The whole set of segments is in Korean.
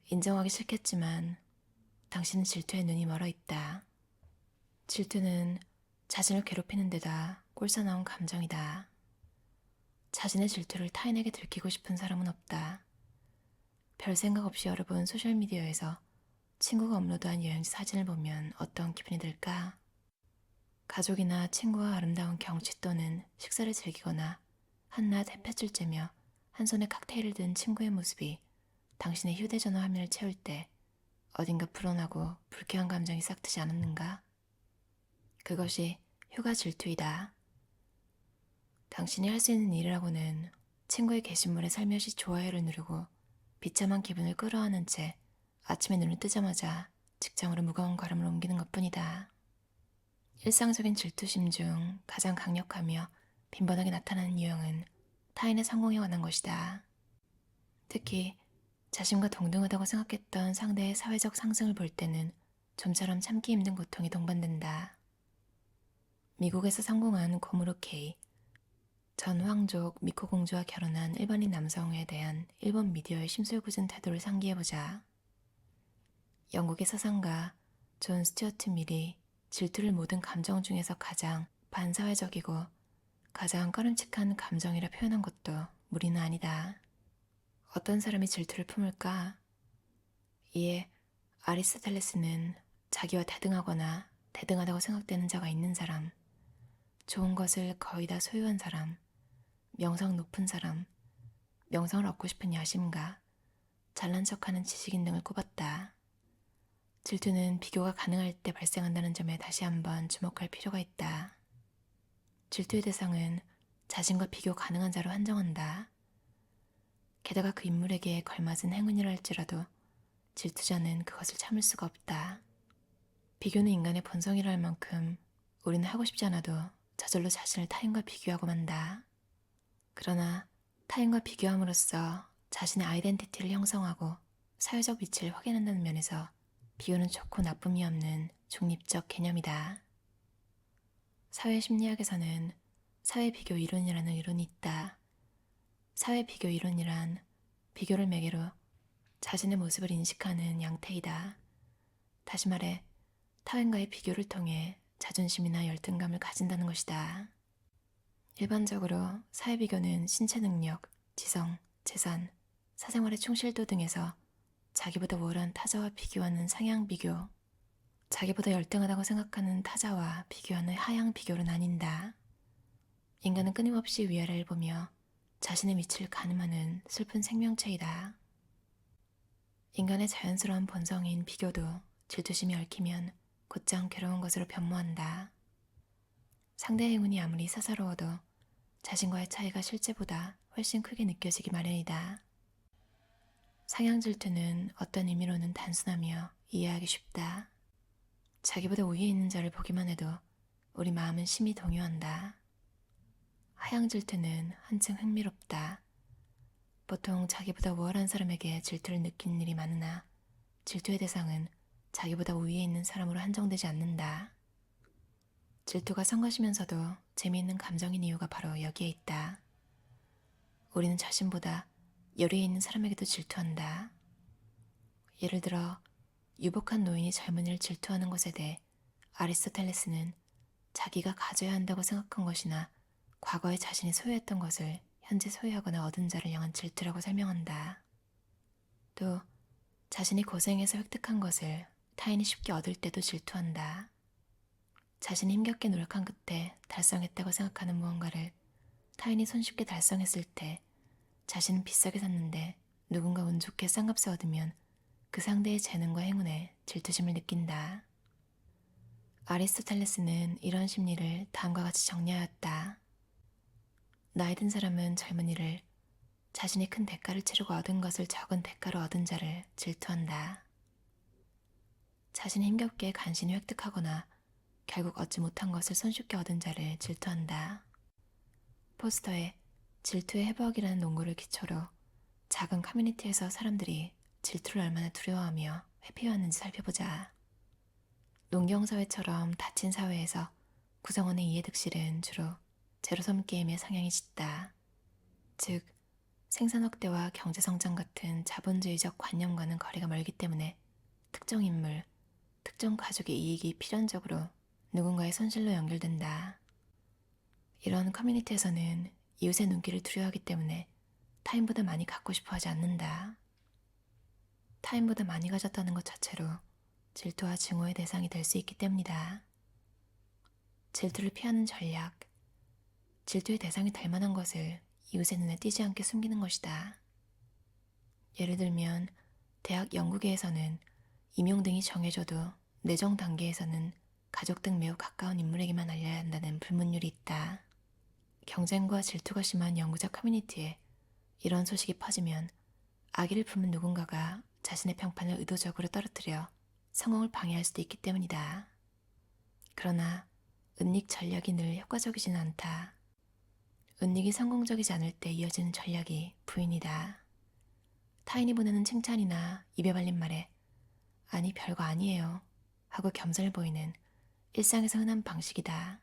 인정하기 싫겠지만 당신은 질투에 눈이 멀어 있다. 질투는 자신을 괴롭히는 데다 꼴사나운 감정이다. 자신의 질투를 타인에게 들키고 싶은 사람은 없다. 별 생각 없이 열어본 소셜미디어에서 친구가 업로드한 여행지 사진을 보면 어떤 기분이 들까? 가족이나 친구와 아름다운 경치 또는 식사를 즐기거나 한낮 햇볕을 쬐며 한 손에 칵테일을 든 친구의 모습이 당신의 휴대전화 화면을 채울 때 어딘가 불온하고 불쾌한 감정이 싹트지 않았는가? 그것이 휴가 질투이다. 당신이 할 수 있는 일이라고는 친구의 게시물에 살며시 좋아요를 누르고 비참한 기분을 끌어안은 채 아침에 눈을 뜨자마자 직장으로 무거운 걸음을 옮기는 것뿐이다. 일상적인 질투심 중 가장 강력하며 빈번하게 나타나는 유형은 타인의 성공에 관한 것이다. 특히 자신과 동등하다고 생각했던 상대의 사회적 상승을 볼 때는 좀처럼 참기 힘든 고통이 동반된다. 미국에서 성공한 고무로 K, 전 왕족 미코 공주와 결혼한 일반인 남성에 대한 일본 미디어의 심술궂은 태도를 상기해보자. 영국의 서상가 존 스튜어트 밀이 질투를 모든 감정 중에서 가장 반사회적이고 가장 꺼림칙한 감정이라 표현한 것도 무리는 아니다. 어떤 사람이 질투를 품을까? 이에 아리스토텔레스는 자기와 대등하거나 대등하다고 생각되는 자가 있는 사람, 좋은 것을 거의 다 소유한 사람, 명성 높은 사람, 명성을 얻고 싶은 야심가, 잘난 척하는 지식인 등을 꼽았다. 질투는 비교가 가능할 때 발생한다는 점에 다시 한번 주목할 필요가 있다. 질투의 대상은 자신과 비교 가능한 자로 한정한다. 게다가 그 인물에게 걸맞은 행운이라 할지라도 질투자는 그것을 참을 수가 없다. 비교는 인간의 본성이라 할 만큼 우리는 하고 싶지 않아도 저절로 자신을 타인과 비교하고 만다. 그러나 타인과 비교함으로써 자신의 아이덴티티를 형성하고 사회적 위치를 확인한다는 면에서 비교는 좋고 나쁨이 없는 중립적 개념이다. 사회심리학에서는 사회비교 이론이라는 이론이 있다. 사회비교 이론이란 비교를 매개로 자신의 모습을 인식하는 양태이다. 다시 말해 타인과의 비교를 통해 자존심이나 열등감을 가진다는 것이다. 일반적으로 사회비교는 신체 능력, 지성, 재산, 사생활의 충실도 등에서 자기보다 우월한 타자와 비교하는 상향 비교, 자기보다 열등하다고 생각하는 타자와 비교하는 하향 비교로 나뉜다. 인간은 끊임없이 위아래를 보며 자신의 위치를 가늠하는 슬픈 생명체이다. 인간의 자연스러운 본성인 비교도 질투심이 얽히면 곧장 괴로운 것으로 변모한다. 상대의 행운이 아무리 사사로워도 자신과의 차이가 실제보다 훨씬 크게 느껴지기 마련이다. 상향 질투는 어떤 의미로는 단순하며 이해하기 쉽다. 자기보다 위에 있는 자를 보기만 해도 우리 마음은 심히 동요한다. 하향 질투는 한층 흥미롭다. 보통 자기보다 우월한 사람에게 질투를 느끼는 일이 많으나 질투의 대상은 자기보다 위에 있는 사람으로 한정되지 않는다. 질투가 성가시면서도 재미있는 감정인 이유가 바로 여기에 있다. 우리는 자신보다 열의에 있는 사람에게도 질투한다. 예를 들어 유복한 노인이 젊은이를 질투하는 것에 대해 아리스토텔레스는 자기가 가져야 한다고 생각한 것이나 과거에 자신이 소유했던 것을 현재 소유하거나 얻은 자를 향한 질투라고 설명한다. 또 자신이 고생해서 획득한 것을 타인이 쉽게 얻을 때도 질투한다. 자신이 힘겹게 노력한 끝에 달성했다고 생각하는 무언가를 타인이 손쉽게 달성했을 때 자신은 비싸게 샀는데 누군가 운 좋게 싼값에 얻으면 그 상대의 재능과 행운에 질투심을 느낀다. 아리스토텔레스는 이런 심리를 다음과 같이 정리하였다. 나이 든 사람은 젊은이를 자신이 큰 대가를 치르고 얻은 것을 적은 대가로 얻은 자를 질투한다. 자신이 힘겹게 간신히 획득하거나 결국 얻지 못한 것을 손쉽게 얻은 자를 질투한다. 포스터에 질투의 해부학이라는 논구를 기초로 작은 커뮤니티에서 사람들이 질투를 얼마나 두려워하며 회피해왔는지 살펴보자. 농경사회처럼 닫힌 사회에서 구성원의 이해득실은 주로 제로섬 게임에 성향이 짙다. 즉, 생산 확대와 경제 성장 같은 자본주의적 관념과는 거리가 멀기 때문에 특정 인물, 특정 가족의 이익이 필연적으로 누군가의 손실로 연결된다. 이런 커뮤니티에서는 이웃의 눈길을 두려워하기 때문에 타인보다 많이 갖고 싶어 하지 않는다. 타인보다 많이 가졌다는 것 자체로 질투와 증오의 대상이 될 수 있기 때문이다. 질투를 피하는 전략, 질투의 대상이 될 만한 것을 이웃의 눈에 띄지 않게 숨기는 것이다. 예를 들면 대학 연구계에서는 임용 등이 정해져도 내정 단계에서는 가족 등 매우 가까운 인물에게만 알려야 한다는 불문율이 있다. 경쟁과 질투가 심한 연구자 커뮤니티에 이런 소식이 퍼지면 악의를 품은 누군가가 자신의 평판을 의도적으로 떨어뜨려 성공을 방해할 수도 있기 때문이다. 그러나 은닉 전략이 늘 효과적이지는 않다. 은닉이 성공적이지 않을 때 이어지는 전략이 부인이다. 타인이 보내는 칭찬이나 입에 발린 말에 아니 별거 아니에요 하고 겸손을 보이는 일상에서 흔한 방식이다.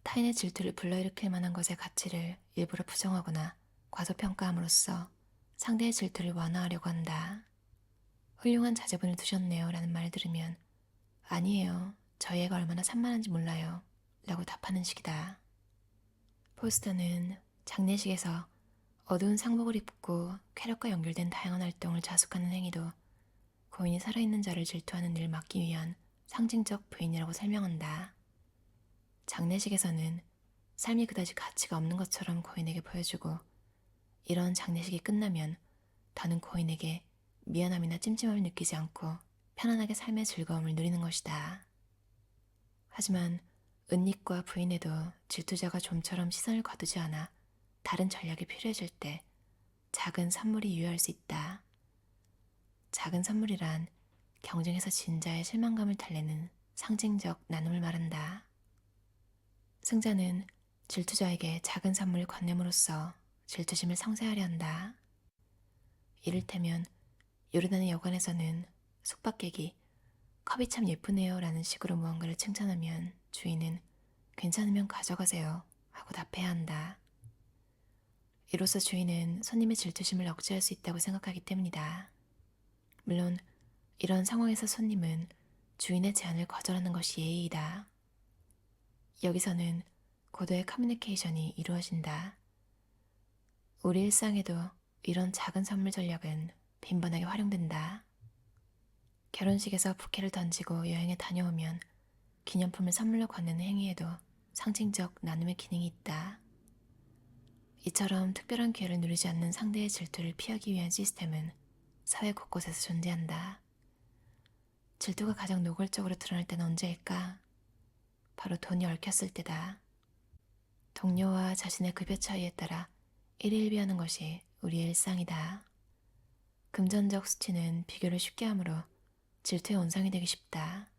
타인의 질투를 불러일으킬 만한 것의 가치를 일부러 부정하거나 과소평가함으로써 상대의 질투를 완화하려고 한다. 훌륭한 자제분을 두셨네요 라는 말을 들으면 아니에요, 저희 애가 얼마나 산만한지 몰라요 라고 답하는 식이다. 포스터는 장례식에서 어두운 상복을 입고 쾌락과 연결된 다양한 활동을 자숙하는 행위도 고인이 살아있는 자를 질투하는 일을 막기 위한 상징적 부인이라고 설명한다. 장례식에서는 삶이 그다지 가치가 없는 것처럼 고인에게 보여주고 이런 장례식이 끝나면 더는 고인에게 미안함이나 찜찜함을 느끼지 않고 편안하게 삶의 즐거움을 누리는 것이다. 하지만 은닉과 부인에도 질투자가 좀처럼 시선을 거두지 않아 다른 전략이 필요해질 때 작은 선물이 유효할 수 있다. 작은 선물이란 경쟁에서 진 자의 실망감을 달래는 상징적 나눔을 말한다. 승자는 질투자에게 작은 선물을 건넴으로써 질투심을 상쇄하려 한다. 이를테면 요르단의 여관에서는 숙박객이 컵이 참 예쁘네요 라는 식으로 무언가를 칭찬하면 주인은 괜찮으면 가져가세요 하고 답해야 한다. 이로써 주인은 손님의 질투심을 억제할 수 있다고 생각하기 때문이다. 물론 이런 상황에서 손님은 주인의 제안을 거절하는 것이 예의이다. 여기서는 고도의 커뮤니케이션이 이루어진다. 우리 일상에도 이런 작은 선물 전략은 빈번하게 활용된다. 결혼식에서 부케를 던지고 여행에 다녀오면 기념품을 선물로 건네는 행위에도 상징적 나눔의 기능이 있다. 이처럼 특별한 기회를 누리지 않는 상대의 질투를 피하기 위한 시스템은 사회 곳곳에서 존재한다. 질투가 가장 노골적으로 드러날 때는 언제일까? 바로 돈이 얽혔을 때다. 동료와 자신의 급여 차이에 따라 일일비하는 것이 우리의 일상이다. 금전적 수치는 비교를 쉽게 하므로 질투의 온상이 되기 쉽다.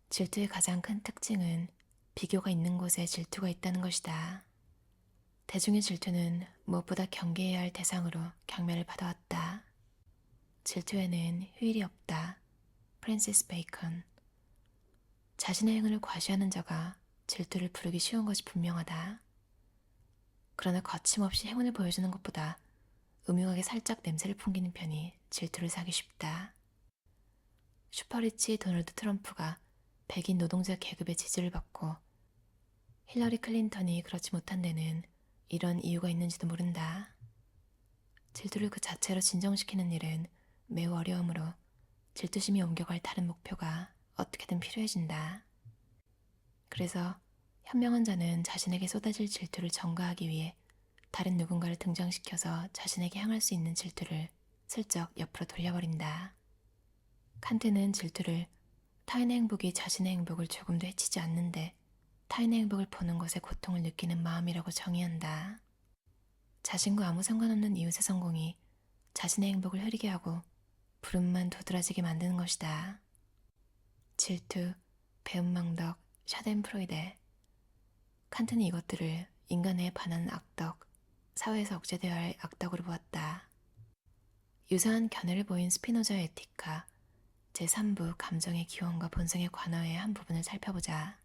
질투의 가장 큰 특징은 비교가 있는 곳에 질투가 있다는 것이다. 대중의 질투는 무엇보다 경계해야 할 대상으로 경멸을 받아왔다. 질투에는 휴일이 없다. 프랜시스 베이컨. 자신의 행운을 과시하는 자가 질투를 부르기 쉬운 것이 분명하다. 그러나 거침없이 행운을 보여주는 것보다 음흉하게 살짝 냄새를 풍기는 편이 질투를 사기 쉽다. 슈퍼리치 도널드 트럼프가 백인 노동자 계급의 지지를 받고 힐러리 클린턴이 그렇지 못한 데는 이런 이유가 있는지도 모른다. 질투를 그 자체로 진정시키는 일은 매우 어려우므로 질투심이 옮겨갈 다른 목표가 어떻게든 필요해진다. 그래서 현명한 자는 자신에게 쏟아질 질투를 전가하기 위해 다른 누군가를 등장시켜서 자신에게 향할 수 있는 질투를 슬쩍 옆으로 돌려버린다. 칸트는 질투를 타인의 행복이 자신의 행복을 조금도 해치지 않는데 타인의 행복을 보는 것에 고통을 느끼는 마음이라고 정의한다. 자신과 아무 상관없는 이웃의 성공이 자신의 행복을 흐리게 하고 부름만 도드라지게 만드는 것이다. 질투, 배은망덕, 샤덴프로이데. 칸트는 이것들을 인간에 반하는 악덕, 사회에서 억제되어야 할 악덕으로 보았다. 유사한 견해를 보인 스피노자의 에티카 제3부 감정의 기원과 본성의 관어의 한 부분을 살펴보자.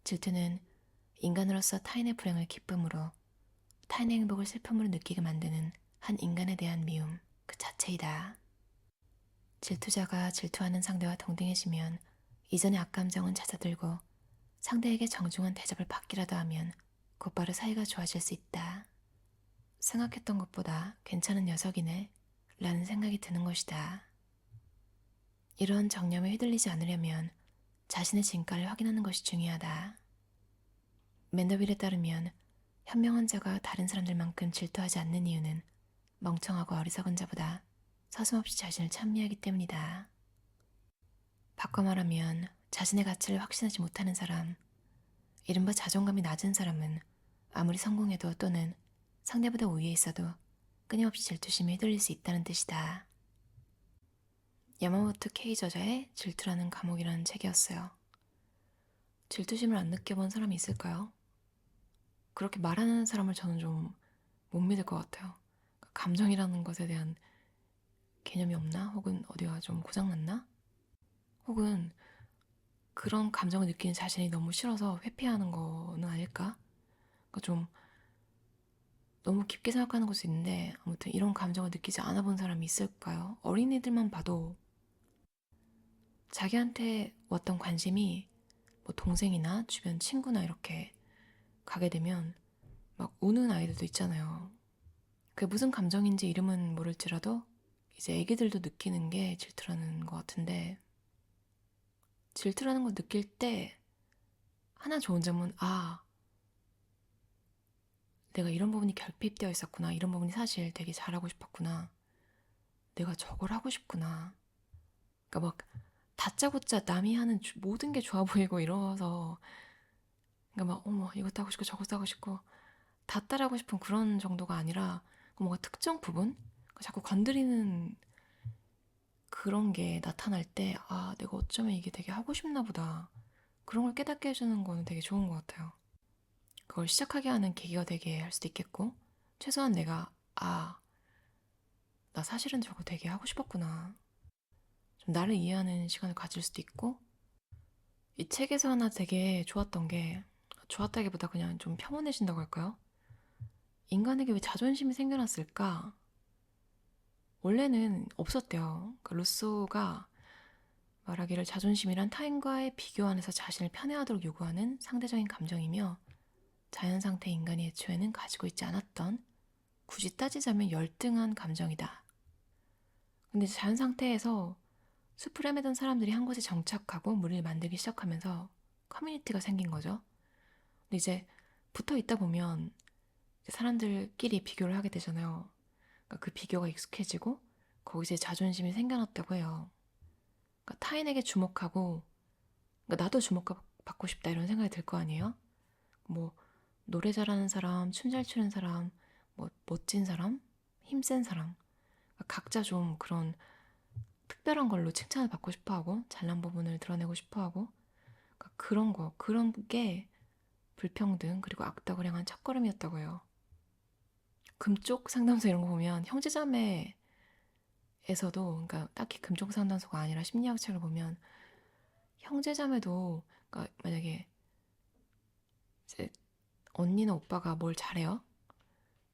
질투는 인간으로서 타인의 불행을 기쁨으로, 타인의 행복을 슬픔으로 느끼게 만드는 한 인간에 대한 미움 그 자체이다. 질투자가 질투하는 상대와 동등해지면 이전의 악감정은 잦아들고 상대에게 정중한 대접을 받기라도 하면 곧바로 사이가 좋아질 수 있다. 생각했던 것보다 괜찮은 녀석이네 라는 생각이 드는 것이다. 이런 정념에 휘둘리지 않으려면 자신의 진가를 확인하는 것이 중요하다. 맨더빌에 따르면 현명한 자가 다른 사람들만큼 질투하지 않는 이유는 멍청하고 어리석은 자보다 서슴없이 자신을 찬미하기 때문이다. 바꿔 말하면 자신의 가치를 확신하지 못하는 사람, 이른바 자존감이 낮은 사람은 아무리 성공해도 또는 상대보다 우위에 있어도 끊임없이 질투심에 휘둘릴 수 있다는 뜻이다. 야마모토 케이 저자의 질투라는 감옥이라는 책이었어요. 질투심을 안 느껴본 사람이 있을까요? 그렇게 말하는 사람을 저는 좀 못 믿을 것 같아요. 감정이라는 것에 대한 개념이 없나? 혹은 어디가 좀 고장났나? 혹은 그런 감정을 느끼는 자신이 너무 싫어서 회피하는 거는 아닐까? 그러니까 좀 너무 깊게 생각하는 것도 있는데 아무튼 이런 감정을 느끼지 않아 본 사람이 있을까요? 어린이들만 봐도 자기한테 왔던 관심이 뭐 동생이나 주변 친구나 이렇게 가게 되면 막 우는 아이들도 있잖아요. 그게 무슨 감정인지 이름은 모를지라도 이제 애기들도 느끼는 게 질투라는 것 같은데, 질투라는 걸 느낄 때 하나 좋은 점은 내가 이런 부분이 결핍되어 있었구나, 이런 부분이 사실 되게 잘하고 싶었구나, 내가 저걸 하고 싶구나. 그러니까 막 다짜고짜 남이 하는 모든 게 좋아 보이고 이러서, 그러니까 막 어머 이것도 하고 싶고 저것도 하고 싶고 다 따라하고 싶은 그런 정도가 아니라 뭔가 특정 부분? 자꾸 건드리는 그런 게 나타날 때 내가 어쩌면 이게 되게 하고 싶나 보다, 그런 걸 깨닫게 해주는 거는 되게 좋은 것 같아요. 그걸 시작하게 하는 계기가 되게 할 수도 있겠고, 최소한 내가 나 사실은 저거 되게 하고 싶었구나, 좀 나를 이해하는 시간을 가질 수도 있고. 이 책에서 하나 되게 좋았던 게, 좋았다기보다 그냥 좀 평온해진다고 할까요? 인간에게 왜 자존심이 생겨났을까? 원래는 없었대요. 그러니까 루소가 말하기를 자존심이란 타인과의 비교 안에서 자신을 편애하도록 요구하는 상대적인 감정이며 자연 상태 인간이 애초에는 가지고 있지 않았던, 굳이 따지자면 열등한 감정이다. 근데 자연 상태에서 숲을 헤매던 사람들이 한 곳에 정착하고 무리를 만들기 시작하면서 커뮤니티가 생긴 거죠. 근데 이제 붙어 있다 보면 이제 사람들끼리 비교를 하게 되잖아요. 그러니까 그 비교가 익숙해지고 거기서 자존심이 생겨났다고 해요. 그러니까 타인에게 주목하고, 그러니까 나도 주목받고 싶다 이런 생각이 들 거 아니에요? 뭐 노래 잘하는 사람, 춤 잘 추는 사람, 뭐 멋진 사람, 힘센 사람, 그러니까 각자 좀 그런 특별한 걸로 칭찬을 받고 싶어하고 잘난 부분을 드러내고 싶어하고, 그러니까 그런 게 불평등 그리고 악덕을 향한 첫걸음이었다고 해요. 금쪽 상담소 이런 거 보면 형제자매에서도, 그러니까 딱히 금쪽 상담소가 아니라 심리학 책을 보면 형제자매도, 그러니까 만약에 이제 언니나 오빠가 뭘 잘해요?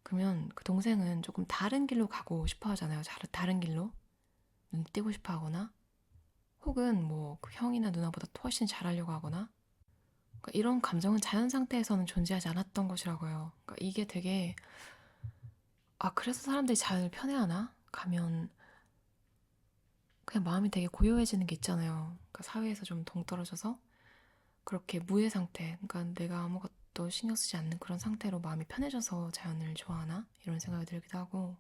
그러면 그 동생은 조금 다른 길로 가고 싶어 하잖아요. 다른 길로 눈 띄고 싶어 하거나, 혹은 뭐그 형이나 누나보다 훨씬 잘하려고 하거나. 그러니까 이런 감정은 자연 상태에서는 존재하지 않았던 것이라고요. 그러니까 이게 되게 그래서 사람들이 자연을 편애하나? 가면 그냥 마음이 되게 고요해지는 게 있잖아요. 그러니까 사회에서 좀 동떨어져서 그렇게 무의 상태, 그러니까 내가 아무것도 신경 쓰지 않는 그런 상태로 마음이 편해져서 자연을 좋아하나? 이런 생각이 들기도 하고,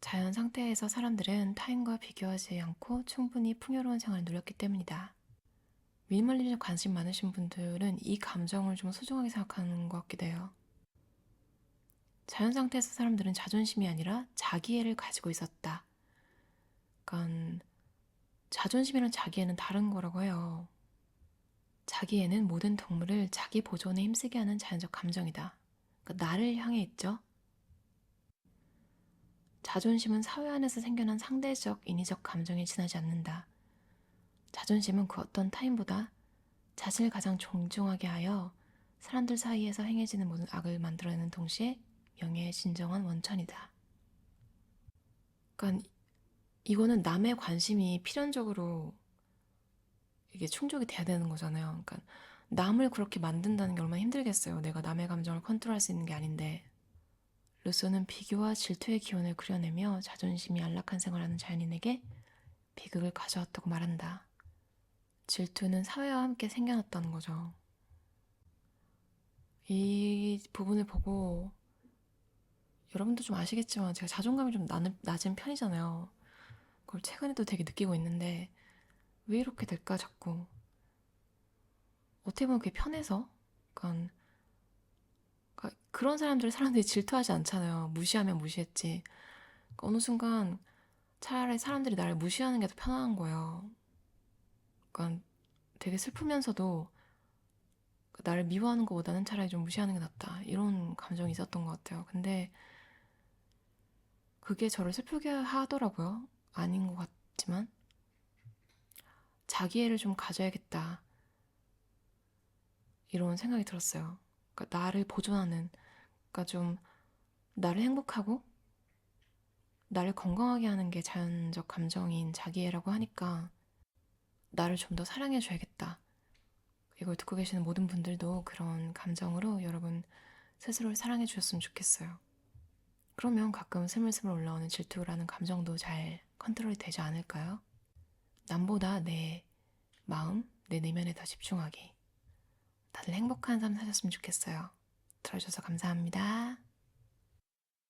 자연 상태에서 사람들은 타인과 비교하지 않고 충분히 풍요로운 생활을 누렸기 때문이다. 미니멀리즘에 관심 많으신 분들은 이 감정을 좀 소중하게 생각하는 것 같기도 해요. 자연 상태에서 사람들은 자존심이 아니라 자기애를 가지고 있었다. 그러니까 자존심이랑 자기애는 다른 거라고 해요. 자기애는 모든 동물을 자기 보존에 힘쓰게 하는 자연적 감정이다. 그러니까 나를 향해 있죠. 자존심은 사회 안에서 생겨난 상대적 인위적 감정에 지나지 않는다. 자존심은 그 어떤 타인보다 자신을 가장 존중하게 하여 사람들 사이에서 행해지는 모든 악을 만들어내는 동시에 명예의 진정한 원천이다. 그러니까 이거는 남의 관심이 필연적으로 이게 충족이 돼야 되는 거잖아요. 그러니까 남을 그렇게 만든다는 게 얼마나 힘들겠어요. 내가 남의 감정을 컨트롤할 수 있는 게 아닌데. 루소는 비교와 질투의 기원을 그려내며 자존심이 안락한 생활하는 자연인에게 비극을 가져왔다고 말한다. 질투는 사회와 함께 생겨났다는 거죠. 이 부분을 보고 여러분도 좀 아시겠지만 제가 자존감이 좀 낮은 편이잖아요. 그걸 최근에도 되게 느끼고 있는데 왜 이렇게 될까 자꾸. 어떻게 보면 그게 편해서 그러니까 그런 사람들이 질투하지 않잖아요. 무시하면 무시했지. 그러니까 어느 순간 차라리 사람들이 나를 무시하는 게 더 편한 거예요. 그러니까 되게 슬프면서도 나를 미워하는 것보다는 차라리 좀 무시하는 게 낫다. 이런 감정이 있었던 것 같아요. 근데 그게 저를 슬프게 하더라고요. 아닌 것 같지만. 자기애를 좀 가져야겠다. 이런 생각이 들었어요. 그러니까 나를 보존하는, 그러니까 좀 나를 행복하고 나를 건강하게 하는 게 자연적 감정인 자기애라고 하니까 나를 좀 더 사랑해줘야겠다. 이걸 듣고 계시는 모든 분들도 그런 감정으로 여러분 스스로를 사랑해 주셨으면 좋겠어요. 그러면 가끔 스물스물 올라오는 질투라는 감정도 잘 컨트롤이 되지 않을까요? 남보다 내 마음, 내 내면에 더 집중하기. 다들 행복한 삶 사셨으면 좋겠어요. 들어주셔서 감사합니다.